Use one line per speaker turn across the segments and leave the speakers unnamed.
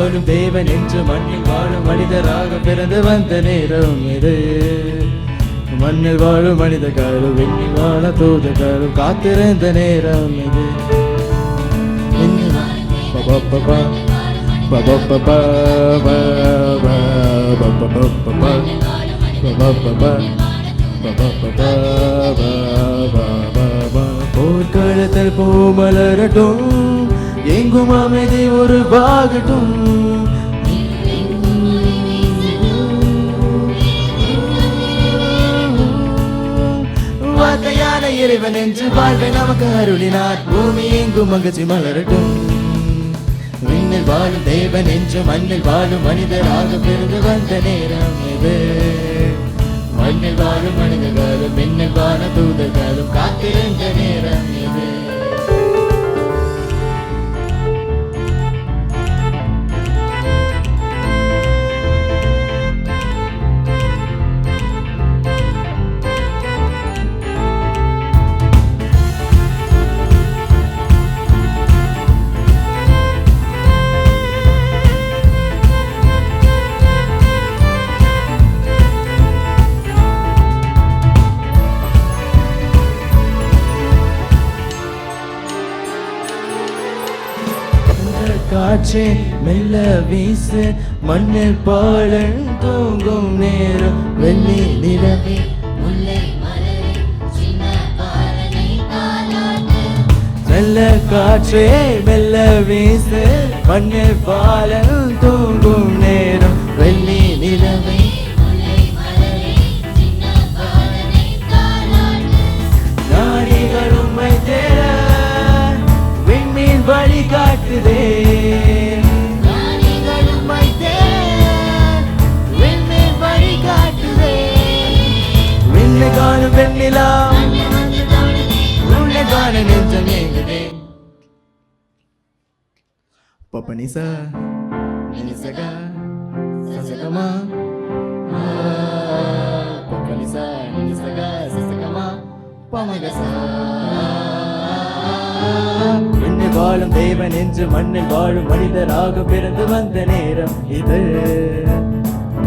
வாழும் தேவன் என்று மண்ணில் வாழும் மனிதராக பிறந்து வந்த நேரம் இது. மண்ணில் வாழும் மனிதர்களும் விண்ணில் வாழ தூதர்களும் காத்திருந்த நேரம் இது. போர்க்களத்தில் பூமலரட்டும், எங்கும் அமைதி உருவாகட்டும். வார்த்தையான இறைவன் என்று வாழ்வை நமக்கு அருளினார், பூமி எங்கும் மகிழ்ச்சி மலரட்டும். விண்ணில் வாழும் தேவன் என்று மண்ணில் வாழும் மனிதராக பிறந்து வந்த நேரம் இது. மண்ணில் வாழும் மனிதர்களும் விண்ணில் வாழ தூதர்களும் காத்திருந்த நேரம் இது. காற்றே மெல்ல வீசு, மண்ணில் பாலன் தூங்கும் நேரம். வெள்ளி நிலவே மெல்ல காற்றே மெல்ல வீசு, மண்ணில் பாலன் தூங்கும் நேரம். வெள்ளி நிலவே நாடிகள் உம்மை தேட விண்மீன் வழி காட்டுதே. காணும் வெண்ணிலா உன்னை காண நெஞ்சம் ஏங்குதே. பப்பனிசா நினிசகா சசகமா, பப்பனிசா நினிசகா சசகமா பமகசா. விண்ணில் வாழும் தேவன் என்று மண்ணில் வாழும் மனிதராக பிறந்து வந்த நேரம் இது.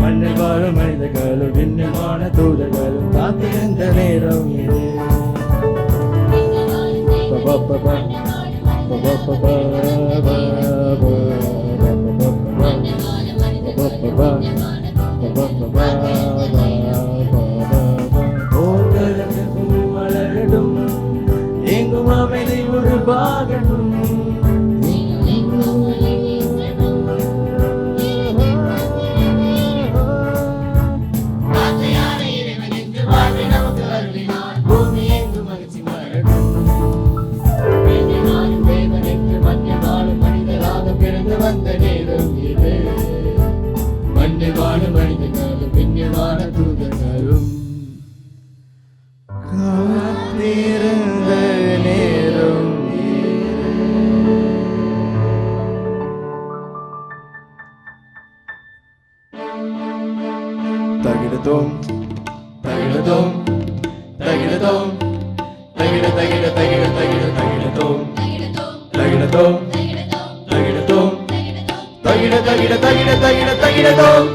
மண்ணில் வாழும் மனிதர்களும் விண்ணில் வாழ தூதர்களும் காத்திருந்த நேரம் இது. மலரட்டும், எங்கும் அமைதி உருவாகட்டும். வந்த நேரம் இது. மண்ணில் வாழும் மனிதர்களும் விண்ணில் வாழ தூதர்களும் காத்திருந்த நேரம். தகிடதோம் தகிடதோம் தகிடதோம் தகிட தகிட தகிட தகிட தகிடதோம் தகிடதோம் தகிட தகிட தகிட தகிட தகிட தகிட தகிடதோம்.